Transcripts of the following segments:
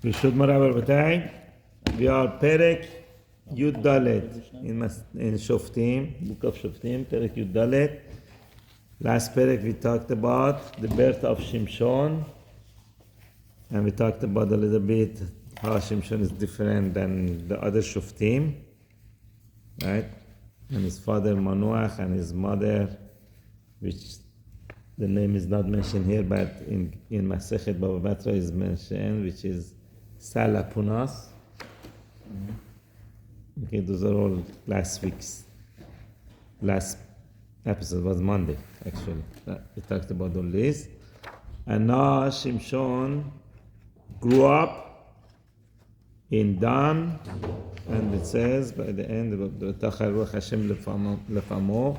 Rishut Marabar Batay. We are Perek Yud Dalet in Shoftim, book of Shoftim, Perek Yud Dalet. Last Perek we talked about the birth of Shimshon, and we talked about a little bit how Shimshon is different than the other Shoftim, right? And his father Manoach and his mother, which the name is not mentioned here, but in Masechet Baba Batra is mentioned, which is Salapunas. Okay, those are all last episode was Monday, actually. We talked about all this. And now Shimshon grew up in Dan, and it says by the end of the Tachar Ruach Hashem Lefamo,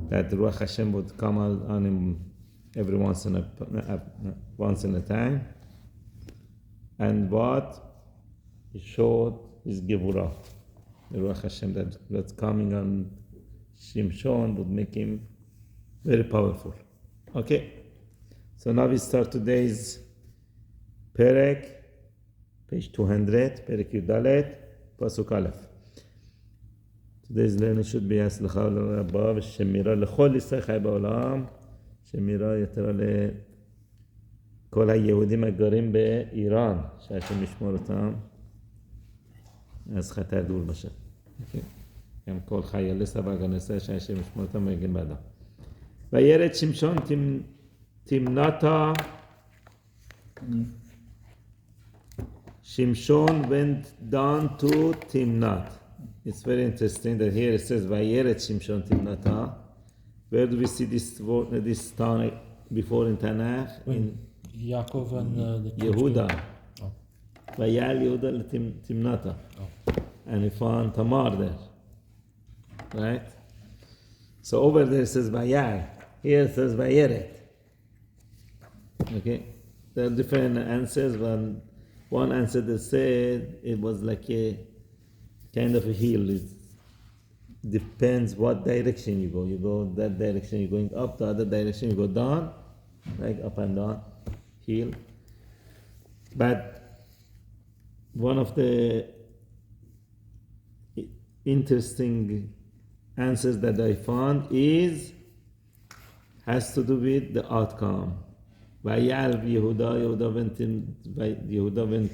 that the Ruach Hashem would come on him every once in a time. And what he showed his Gevurah. The Ruach Hashem that's coming on Shimshon would make him very powerful. Okay, so now we start today's Perek, page 200, Perek Yudalet, Pasuk Aleph. Today's learning should be Aslecha Rabbi, Shemira Lechol Yisrael Chai Ba'olam, Shemira Yetera לכל היהודים הגרים באיראן, שהשם ישמור אותם, אז חטא דור בשם. גם כל חיילי סבא גנסה, שהשם ישמור אותם ויגן בעדם. וירד שמשון תמנתה, Shimshon went down to Timnat. It's very interesting that here it says Vayered Shimshon Timnata. Where do we see this town before in Tanakh? In Yaakov and the Yehuda. Vayal Yehuda Timnata. And he found Tamar there. Right? So over there it says Vayal. Here it says Vayered. Okay? There are different answers. One answer that said it was like a kind of a hill. It depends what direction you go. You go that direction, you're going up. The other direction, you go down, like up and down, hill. But one of the interesting answers that I found has to do with the outcome. Vayal Yehuda went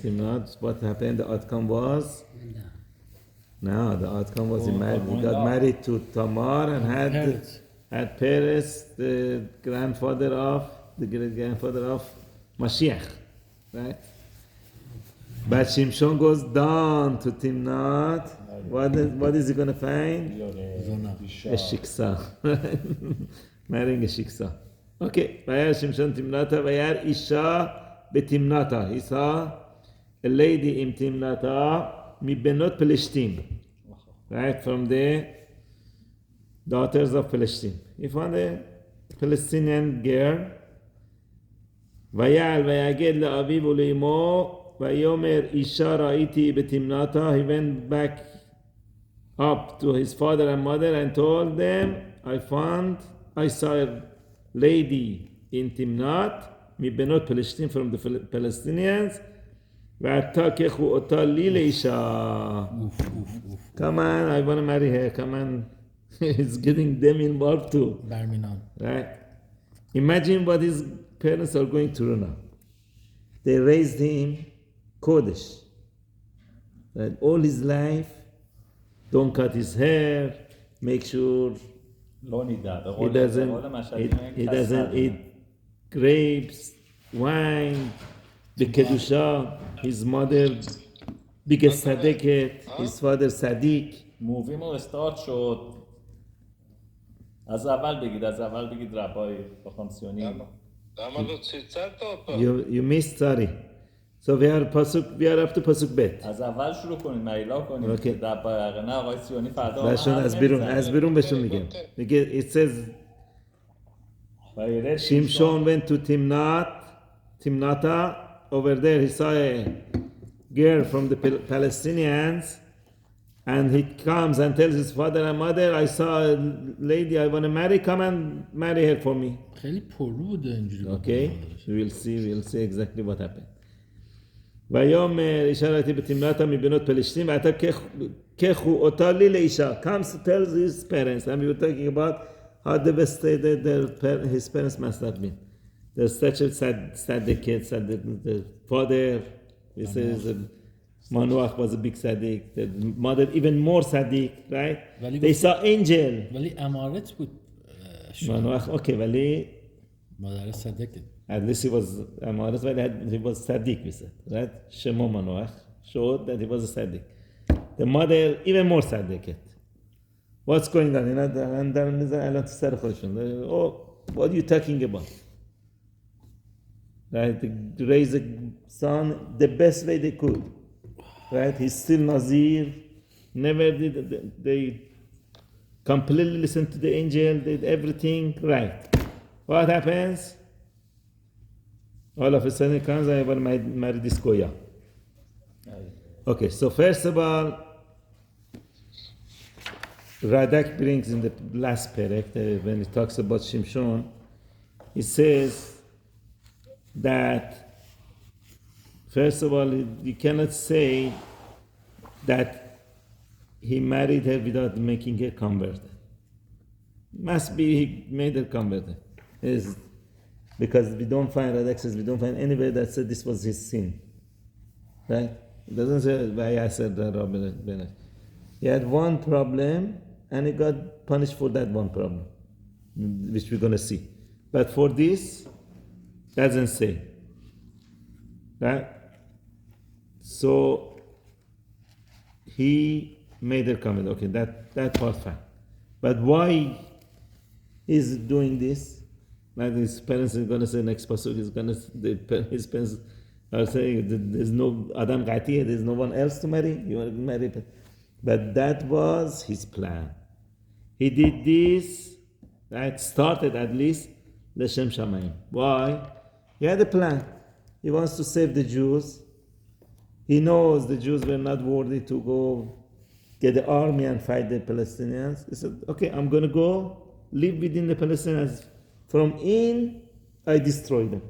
Timnat. What happened? The outcome was? No, the outcome was he got married to Tamar and had Peres, the great-grandfather of Mashiach, right? But Shimshon goes down to Timnat. What is he going to find? A shiksa. Marrying a shiksa. Okay, Vayar Shimshon Timnata, Vayar Isha betimnata. He saw a lady in Timnata, Mibenot Pelishtim, right, from the daughters of Palestine. He found a Palestinian girl. Vayal Vayaged la'aviv u'le'imo, Vayomer Isha ra'iti betimnata. He went back up to his father and mother and told them, I saw a lady in Timnat, Mibenot Palestine, from the Palestinians. Come on, I want to marry her. Come on. It's getting them involved too. Right? Imagine what his parents are going through now. They raised him Kodesh. Right? All his life, don't cut his hair, make sure he doesn't eat grapes, wine, the Kedusha, his mother, biggest Sadeket, his father Sadiq. موویم رو استارت شد. از اول بگید ربای بخوام سیونی. You missed, sorry. So we are up to Pasuk Bet. از اول شروع کنید، مریلا کنید. ربای اغنه آقای سیونی فردا. از بیرون بهشون میگم. It says Shimshon went to Timnata. Over there he saw a girl from the Palestinians, and he comes and tells his father and mother, I saw a lady I want to marry, come and marry her for me. خیلی پرو بوده اینجوری. Okay, we'll see exactly what happened. ויאמר אישה ראיתי בתמנתה מבנות פלשתים ועתה קחו אותה לי לאישה. Comes to tell his parents, and we were talking about how devastated his parents must have been. There's such a sad kid, the father, he says Manoach was a big tzaddik, the mother even more tzaddik, right? They saw angel. ولی امارت بود Manoach, okay, ولی مادر صدقه. at least he was Amaris, he was tzaddik, we said, right? Shemo Manoach showed that he was a tzaddik. The mother, even more tzaddik. What's going on? Oh, what are you talking about? Right? They raise a son the best way they could. Right? He's still Nazir. Never did they completely listened to the angel, did everything right. What happens? All of a sudden it comes, I will marry this Goya. Okay, so first of all, Radak brings in the last perek, when he talks about Shimshon, he says that, first of all, you cannot say that he married her without making her convert. Must be he made her convert. Because we don't find Radak says we don't find anywhere that said this was his sin. Right? It doesn't say why I said that Rabbi. He had one problem and he got punished for that one problem, which we're going to see. But for this, doesn't say. Right? So he made her comment. Okay, that part fine. But why is he doing this? Like his parents are going to say next pasuk is going to his parents are saying there's no Adam Gati, there's no one else to marry. You want to marry, but that was his plan. He did this. Right, started at least L'Shem Shamayim. Why? He had a plan. He wants to save the Jews. He knows the Jews were not worthy to go get the army and fight the Palestinians. He said, okay, I'm going to go live within the Palestinians. From in, I destroy them.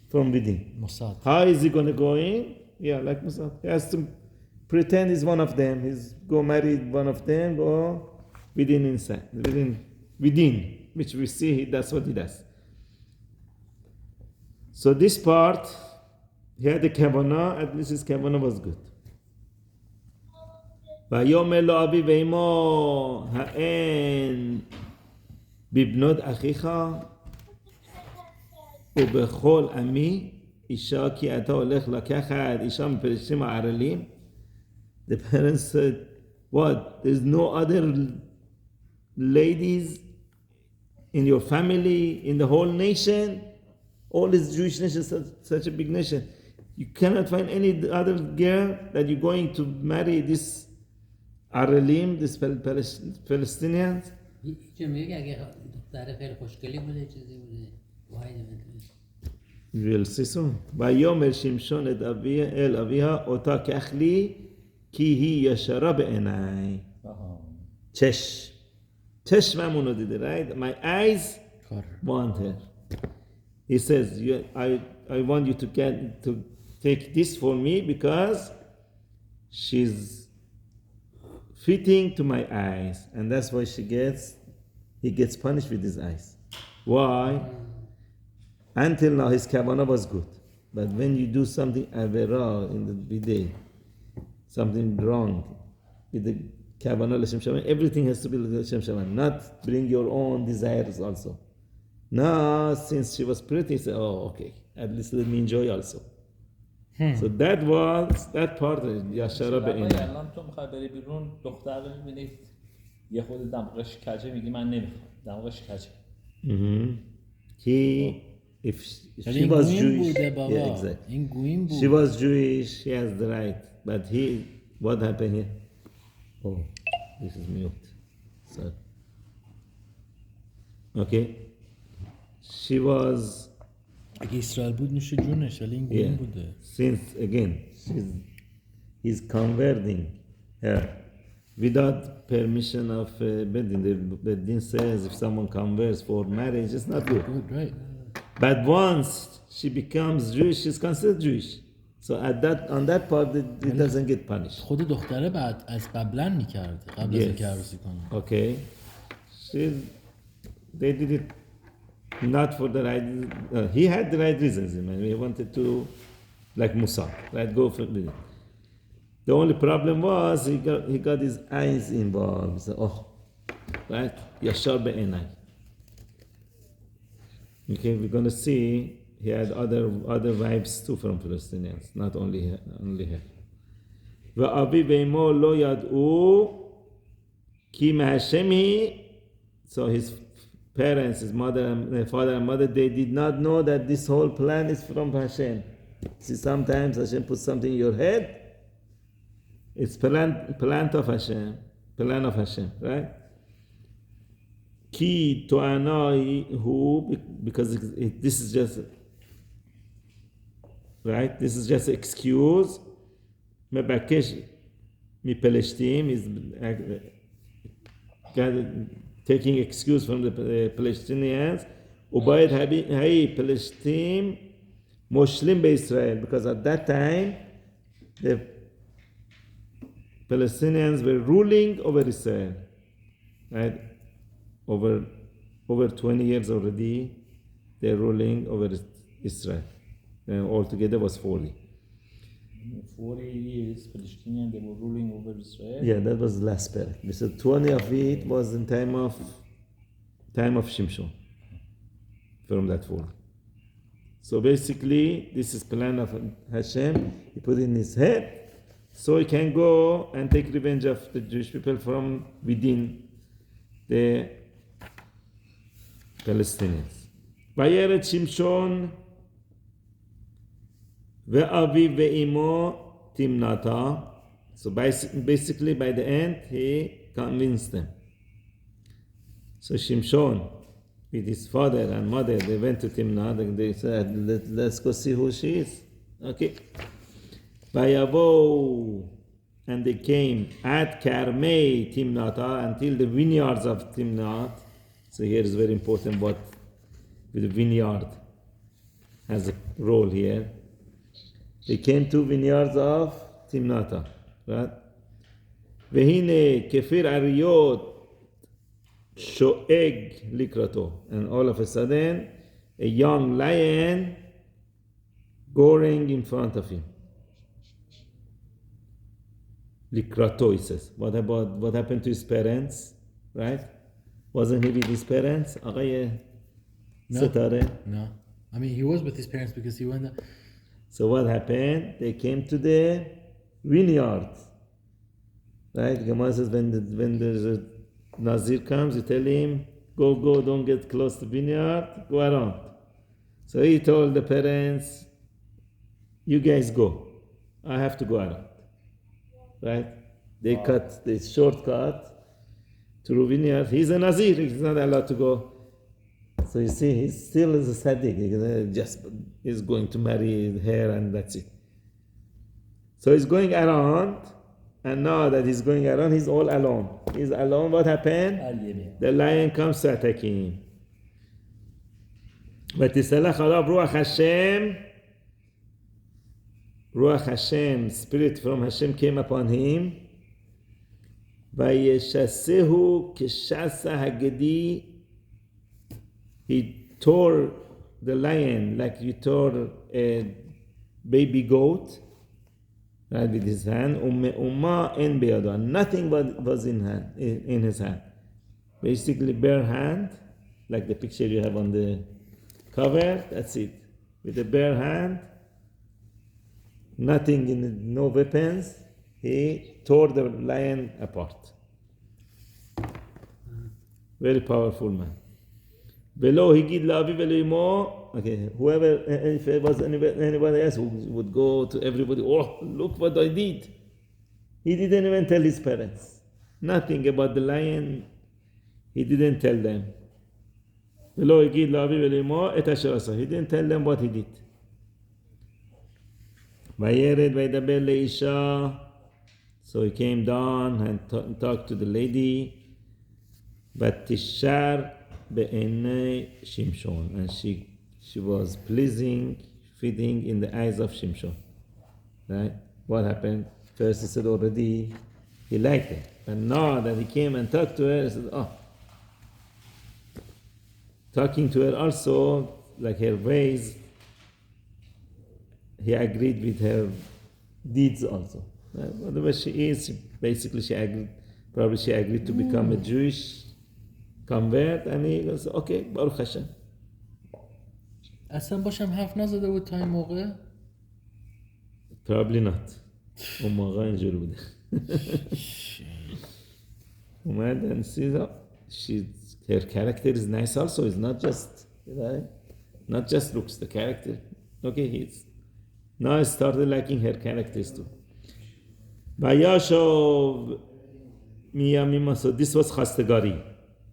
From within. Mossad. How is he going to go in? Yeah, like Mossad. He has to pretend he's one of them. He's go marry one of them, go within inside. Within, which we see, that's what he does. So this part, he had the kavanah, at least his kavanah was good. ויאמר לו אבי ואמו האין בבנות אחיך ובכל עמי אישה כי אתה הולך לקחת אישה מפלשתים הערלים. The parents said, what? There's no other ladies in your family, in the whole nation? All this Jewish nation, such a big nation. You cannot find any other girl that you're going to marry this Aralim, these Palestinians? We'll see soon. ויאמר שמשון אל אביה אותה קח לי כי היא ישרה בעיניי. Chesh Mamuno did it, right? My eyes want her. He says, I want you to take this for me because she's fitting to my eyes. And that's why he gets punished with his eyes. Why? Until now his kavanah was good. But when you do something avera in the bideh, something wrong with the kavanah l'shem shamayim, everything has to be l'shem shamayim, not bring your own desires also. Now, since she was pretty, say, oh, okay, at least let me enjoy also. So that was that part of Yashara Be'inah. الان تو میخوای بری بیرون دختر رو میبینی یه خود دماغش کجه میگی من نمیخوام دماغش کجه. If she was Jewish, yeah, exactly. She was Jewish, she has the right. But what happened here? Oh, this is mute. Sorry. Okay. She was. اگه اسرائیل بود نوش جونش ولی این گویم بوده. Since again, he's converting her without permission of Bedin. The Bedin says if someone converts for marriage, it's not good. Good, right. But once she becomes Jewish, she's considered Jewish. So on that part, it doesn't get punished. خود دختره بعد از قبلا میکرد قبل از اینکه عروسی کنه. Okay. They did it not for the right. He had the right reasons. He wanted to, like Musa, right? Go for it. The only problem was he got his eyes involved. So, right? Yashar be'enai. Okay, we're going to see he had other wives too from Palestinians, not only her. Ve'avi ve'imo lo yad'u ki mehashemi. So his parents, his father and mother, they did not know that this whole plan is from Hashem. See, sometimes Hashem puts something in your head. It's plan of Hashem, right? Ki to'anai hu, because this is just, right? This is just an excuse. Mebakesh mi Palestine is taking excuse from the Palestinians. Ubayed hai Palestine Muslim be Israel, because at that time the Palestinians were ruling over Israel, right? Over 20 years already, they're ruling over Israel. And altogether was 40. 40 years, Palestinians, they were ruling over Israel. Yeah, that was the last period. So 20 of it was in time of Shimshon, from that 40. So basically, this is plan of Hashem. He put in his head, so he can go and take revenge of the Jewish people from within the Palestinians. Vayeret Shimshon ve'avi ve'imo timnata. So basically, by the end, he convinced them. So Shimshon, with his father and mother, they went to Timnah. They said, let's go see who she is. Okay. Vayavo, and they came at Karmei Timnata, until the vineyards of Timnat. So here is very important what with the vineyard has a role here. They came to vineyards of Timnata, right? Vehine kefir ariyot sho'eg likrato, and all of a sudden a young lion goring in front of him. Likrato, he says. What happened to his parents, right? Wasn't he with his parents? No. I mean, he was with his parents because he went there. So what happened? They came to the vineyard, right? Gemara says when there's a Nazir comes, you tell him, go, don't get close to vineyard, go around. So he told the parents, you guys go. I have to go around. Right? They cut the shortcut through vineyard. He's a Nazir, he's not allowed to go. So you see, he still is a Sadiq. He's going to marry her and that's it. So he's going around, and now that he's going around, he's all alone. He's alone. What happened? The lion comes to attack him. ותסלח עליו Ruach Hashem, spirit from Hashem came upon him. Vayeshasehu keshasa hagedi. He tore the lion like you tore a baby goat, right, with his hand. Umma en beyado, nothing was in his hand. Basically bare hand, like the picture you have on the cover. That's it. With a bare hand. Nothing in it, no weapons. He tore the lion apart. Very powerful man. Below higid la'avi ve'le'imo. Okay, whoever, if it was anybody else who would go to everybody, look what I did. He didn't even tell his parents. Nothing about the lion. He didn't tell them. Below higid la'avi ve'le'imo et asher asa. He didn't tell them what he did. Vayered vaydaber leisha. So he came down and talked to the lady. Vatishar be'enei Shimshon, and she was pleasing, fitting in the eyes of Shimshon. right? What happened? First he said already he liked it. And now that he came and talked to her, he said, oh. Talking to her also, like her ways, he agreed with her deeds also. Whatever she is, she agreed, probably she agreed to become a Jewish convert, and he goes, okay, Baruch Hashem. اصلا باشم حرف نزده بود تا این موقع. Probably not. اون موقع اینجوری بوده. اومد and her character is nice also. It's not just, right? Not just looks, the character. Okay, now I started liking her characters too. Vayashov miyamim, so this was chastegari,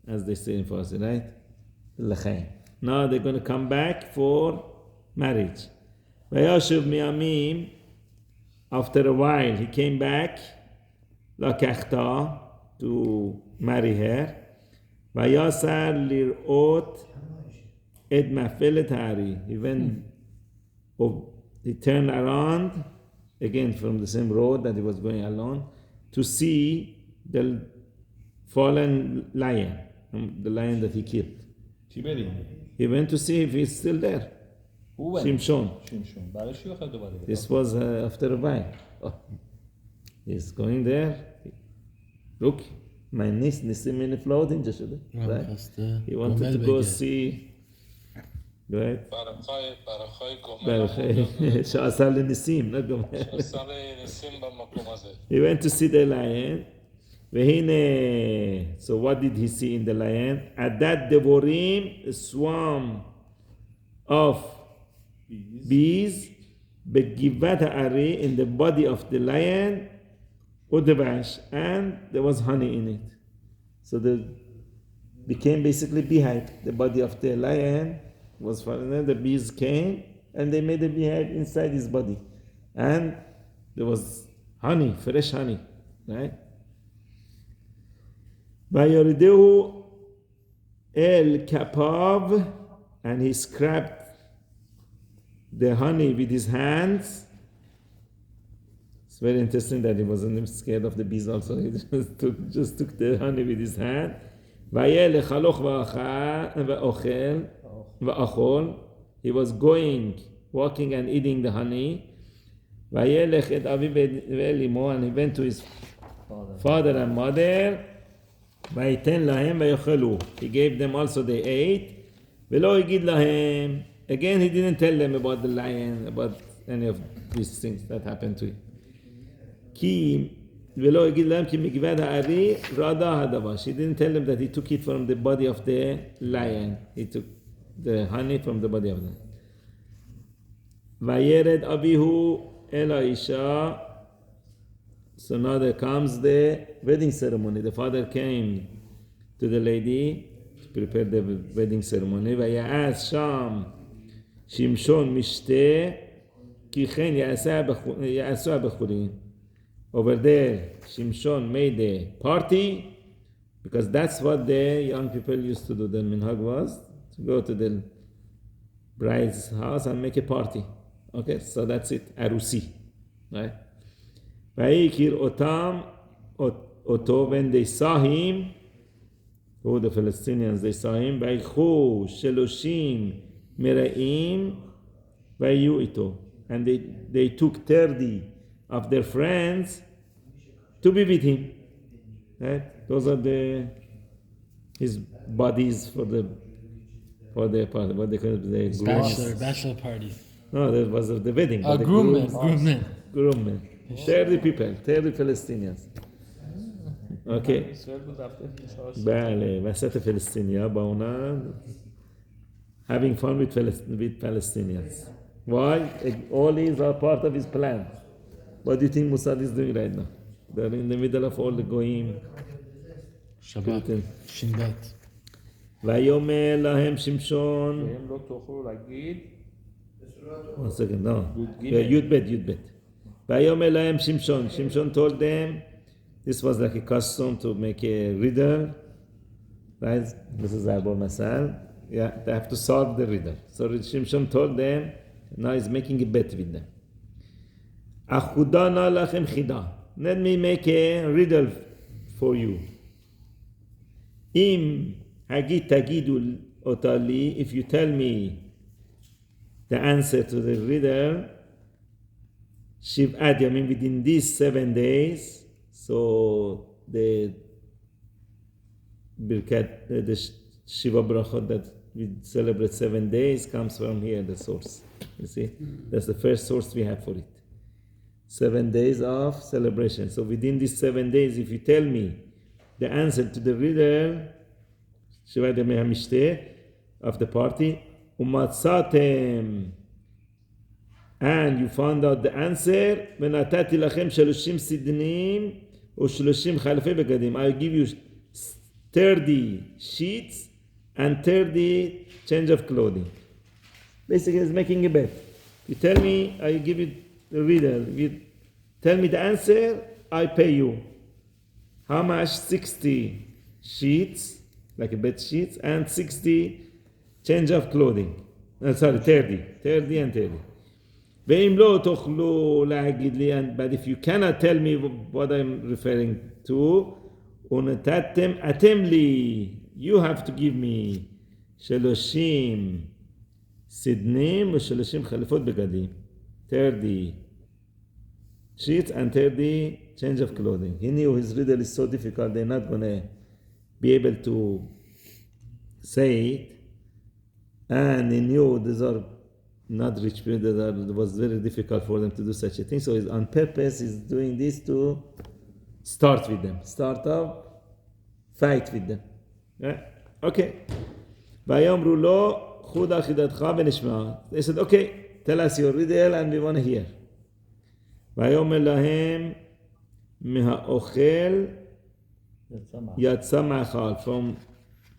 as they say in Farsi, right? L'chaim. Now they're going to come back for marriage. Vayashov miyamim, after a while he came back, lakachta, to marry her. Vayasar lirot et mafelet hari. He went, he turned around again from the same road that he was going alone to see the fallen lion, the lion that he killed. He went to see if he's still there. Shimshon. This was after a while. Oh. He's going there. Look, my niece Nisim in floating, right? He wanted to go see. Right? He went to see the lion. So what did he see in the lion? At that devorim, a swarm of bees, begivat ari, in the body of the lion, udevash, and there was honey in it. So the became basically beehive. The body of the lion was fallen. The bees came and they made a beehive inside his body, and there was honey, fresh honey, right? Vayoridehu el kapav, and he scraped the honey with his hands. It's very interesting that he wasn't scared of the bees also. He just took the honey with his hand. Vayelech haloch va'achol. He was walking and eating the honey. Vayelech et aviv ve'elimo, and he went to his father and mother. Vayiten lahem vayachelu. He gave them also, they ate. Velo yigid lahem. Again, he didn't tell them about the lion, about any of these things that happened to him. Ki velo yigid lahem ki migvad ha'ari rada hadavash. He didn't tell them that he took it from the body of the lion. He took the honey from the body of the lion. Vayered abihu el Aisha. So now there comes the wedding ceremony. The father came to the lady to prepare the wedding ceremony. Vaya'az sham Shimshon mishte ki chen ya'asu ha'bechurim. Over there, Shimshon made a party, because that's what the young people used to do. The minhag was to go to the bride's house and make a party. Okay, so that's it, arusi, right? Vayikir otam oto, when they saw him, the Palestinians, they saw him. Vayikhu sheloshim meraim vayu ito, and they took 30 of their friends to be with him. Right? Those are his bodies for the party. What they call it? The bachelor party. No, that was the wedding. Groommen. 30 people, 30 Palestinians. Okay. بله، وسط فلسطینیا با اونا having fun with Palestinians. Why? All these are part of his plan. What do you think Mossad is doing right now? They're in the middle of all the goyim. Shabbat. Shindat. ויאמר להם שמשון. One second, no. Yud-bet. ויאמר להם שמשון. Shimshon told them, this was like a custom to make a riddle. Right? This is Arbor Masal. Yeah, they have to solve the riddle. So Shimshon told them, now he's making a bet with them. Achudana lachem chida. Let me make a riddle for you. Im hagid tagidu otali, if you tell me the answer to the riddle, Shiv'at Yamim, within these 7 days, so the Birkat, the Shiva Brachot that we celebrate 7 days comes from here, the source. You see? That's the first source we have for it. 7 days of celebration. So within these 7 days, if you tell me the answer to the riddle, Shiv'at Yamim HaMishteh, of the party, Umatzatem, and you found out the answer, ונתתי לכם 30 סדנים ו30 חלפי בגדים. I give you 30 sheets and 30 change of clothing. Basically, it's making a bet. If you tell me, I give you the riddle. If you tell me the answer, I pay you. How much? 60 sheets, like a bed sheets, and 60 change of clothing. 30 and 30. ואם לא תוכלו להגיד לי, but if you cannot tell me what I'm referring to, ונתתם אתם לי, you have to give me 30 סדנים ו30 חליפות בגדים. 30 sheets and 30 change of clothing. He knew his riddle is so difficult, they're not going to be able to say it. And he knew these are not rich people, it was very difficult for them to do such a thing. So he's on purpose, he's doing this to start with them. Start up, fight with them. Yeah? Okay. ויאמרו לו, חוד אחידתך ונשמע. They said, okay, tell us your riddle and we want to hear. ויאמר להם, מהאוכל יצא מאכל, from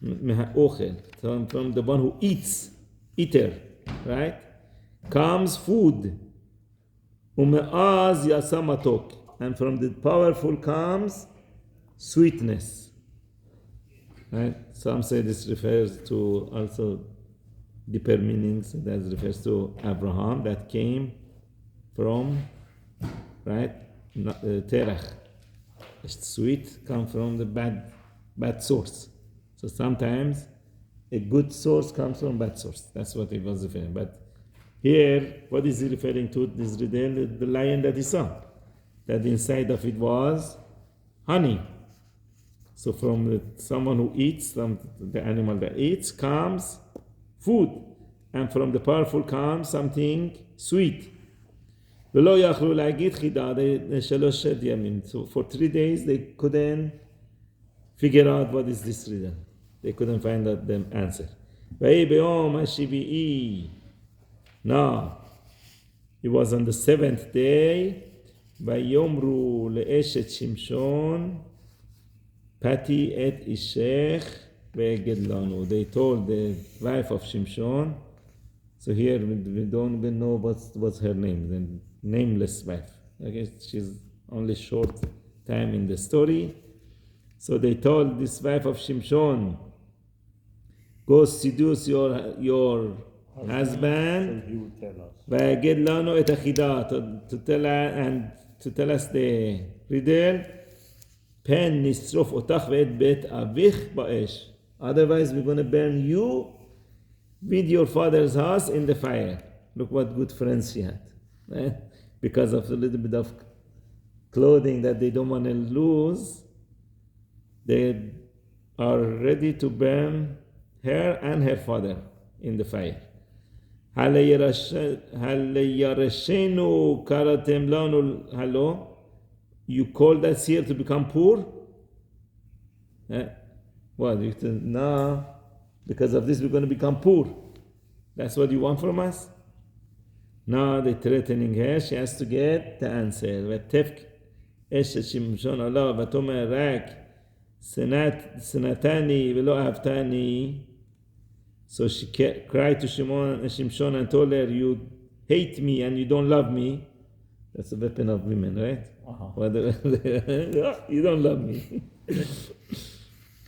מהאוכל, from the one who eats, eater, right? Comes food. ומאז יצא מתוק. And from the powerful comes sweetness. Right? Some say this refers to also deeper meanings. That refers to Abraham that came from, right? Terach. Sweet come from the bad source. So sometimes a good source comes from bad source. That's what he was referring. But here, what is he referring to? This riddle, the lion that he saw, that inside of it was honey. So from someone who eats, from the animal that eats, comes food, and from the powerful comes something sweet. ולא יכלו להגיד חידה, לשלוש ימים. So for 3 days they couldn't figure out what is this riddle. They couldn't find out the answer. ויהי ביום השביעי. Now, it was on the 7th day. ויאמרו לאשת שמשון, פתי את אישך והגד לנו. They told the wife of Shimshon. So here we don't even know what's her name, the nameless wife. I guess she's only short time in the story. So they told this wife of Shimshon, go seduce your husband, והגד לנו את החידה, to tell us the riddle, פן נשרוף אותך ואת בית אביך באש. Otherwise we're going to burn you with your father's house in the fire. Look what good friends she had. Right? Because of a little bit of clothing that they don't want to lose, they are ready to burn her and her father in the fire. הל ירשנו קראתם לנו הלא, you called us here to become poor? What? You think, no, because of this we're going to become poor. That's what you want from us? Now they're threatening her. She has to get the answer. ותפק אשת שמשון עלה ותאמר רק שנאתני ולא אהבתני. So she cried to Shimshon and told her, you hate me and you don't love me. That's a weapon of women, right? You don't love me.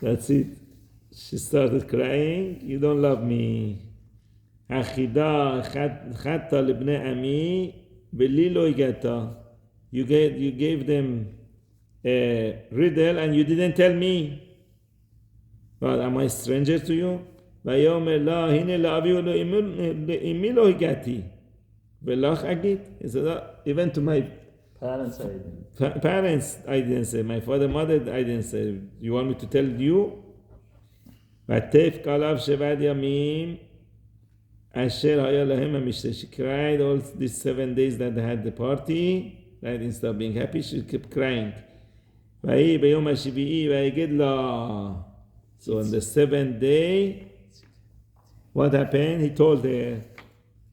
That's it. She started crying, you don't love me. החידה חטא לבני עמי ולי לא הגעת. you gave them a riddle and you didn't tell me. But am I a stranger to you? ויאמר לה, הנה לאבי ולאמי לא הגעתי, ולך אגיד. He said, even to my Parents I didn't. parents I didn't say, my father, mother I didn't say. You want me to tell you? ותפק עליו 7 ימים, אשר היה להם המשתה. She cried all these 7 days that they had the party, right? Instead of being happy, she kept crying. ויהי ביום השביעי ויגד לה. So on the 7th day, what happened? He told her,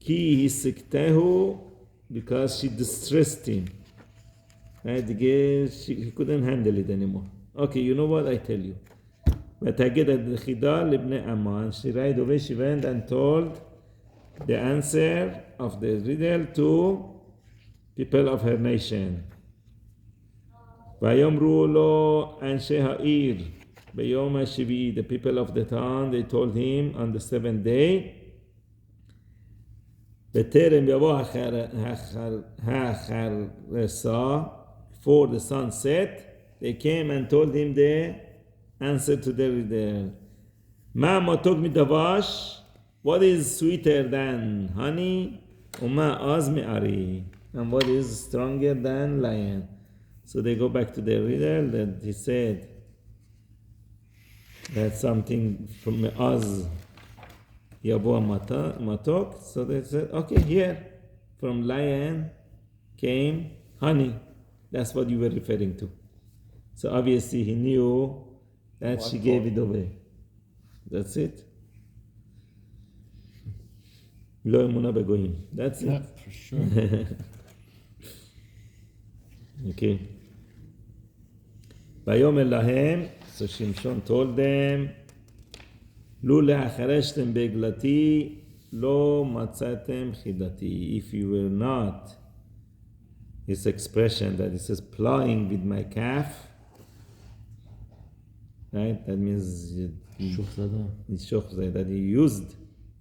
Ki hisiktehu, because she distressed him. Right? He couldn't handle it anymore. Okay, you know what? I tell you. ותגד החידה לבני עמה. And she right away, she went and told the answer of the riddle to people of her nation. ויאמרו לו אנשי העיר ביום השביעי, the people of the town, they told him on the 7th day, בטרם יבוא החרסה, before the sun set, they came and told him the answer to the riddle. מה מתוק מדבש? What is sweeter than honey? ומה עז מארי? And what is stronger than lion? So they go back to the riddle that he said that something from Oz Yabo Matok. So they said, okay, here from lion came honey. That's what you were referring to. So obviously he knew that she gave it away. That's it. לא אמונה בגויים. That's it. Yeah, for sure. Okay. ויאמר להם, so Shimshon told them, לו להחרשתם בעגלתי, לא מצאתם חידתי. If you were not, this expression that it says plowing with my calf, right? That means that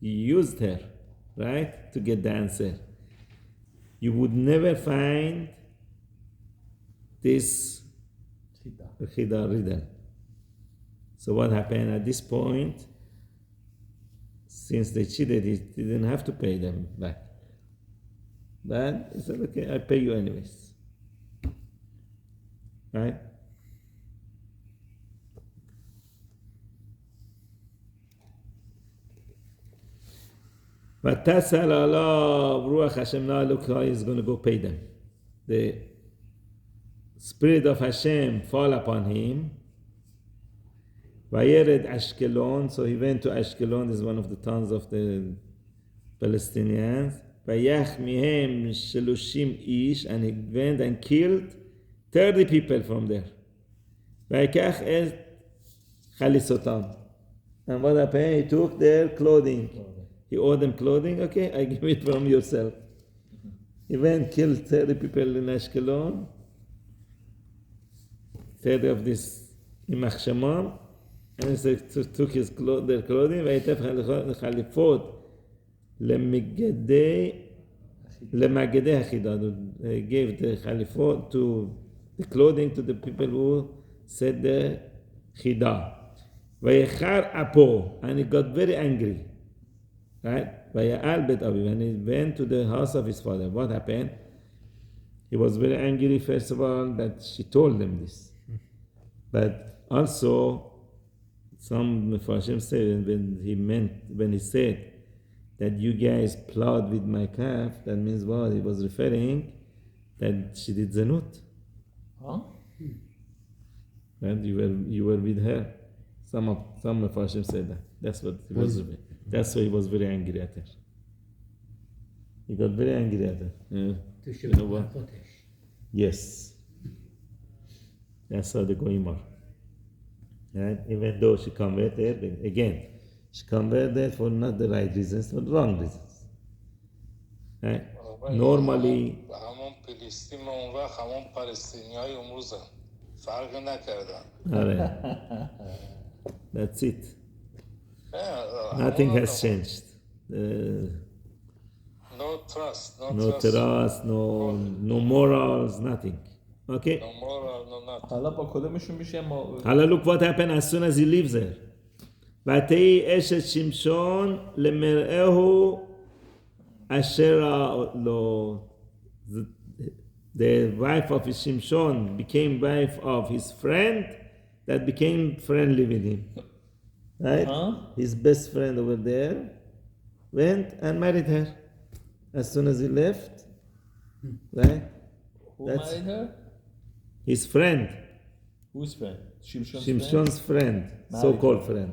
he used her, right, to get the answer. You would never find this riddle. So what happened at this point? Since they cheated, he didn't have to pay them back. But he said, okay, I pay you anyways. Right? But Tasal Allah, Ruach Hashem, now look how he's going to go pay them. The Spirit of Hashem fall upon him. Vayered Ashkelon, so he went to Ashkelon, this is one of the towns of the Palestinians. Vayach mihem shelushim ish, and he went and killed 30 people from there. Vayikach et chalisotam. And what happened? He took their clothing. He owed them clothing. Okay, I give it from yourself. He went, killed 30 people in Ashkelon. 30 of this Imach Shemam. And he took their clothing. ויתף חליפות למגדי החידה. He gave the חליפות to the clothing to the people who said the חידה. ויחר אפו, and he got very angry. Right? ויעל בית אביו, and he went to the house of his father. What happened? He was very angry, first of all, that she told him this. But also, some Mepharshim say when he said that you guys plowed with my calf, that means what? He was referring that she did zanut. Huh? And you were with her. Some Mepharshim said that. That's what he was. That's why he was very angry at her. He got very angry at her. You know what? Yes. That's how the goyim are. Right? Even though she converted, again, she converted for not the right reasons, for the wrong reasons. Right? Normally, همون فلسطین اون وقت همون پلسطینیای امروز فرق نکردن. That's it. Nothing has changed. No trust. No trust, no morals, nothing. Okay? No moral, no nothing. حالا با کدومشون میشه ما Hala, look what happened as soon as he leaves there. ותהי אשת שמשון למרעהו אשר לו. The wife of Shimshon became wife of his friend that became friendly with him. Right? His best friend over there went and married her as soon as he left. Right? Who That's- married her? His friend, Whose friend? Shimshon's Shimshon's friend, so-called friend,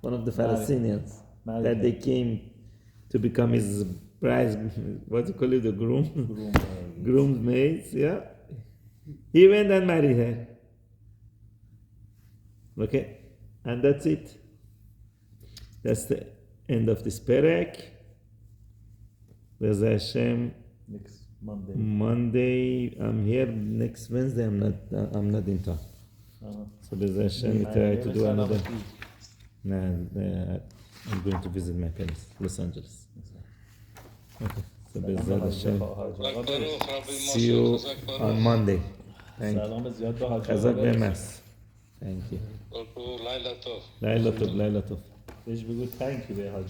one of the Married. Palestinians, Married that her. they came to become his bride, what do you call it, the groom? Groomsmaids, yeah. He went and married her. Okay, and that's it. That's the end of this perek. Be'ez Hashem. Next Monday. Monday, I'm here. Next Wednesday, I'm not in town. So Be'ez Hashem, we try to do another. I'm going to visit my parents, Los Angeles. Okay. So Be'ez Hashem, Baruch Rabbi see you Moshe, on Monday. Thank you. سلام زیاد به حاج Chazak آقا. ve'emes. Thank you. Baruch Laila Tov. Laila tov, Laila tov. بهش بگو thank you به حاج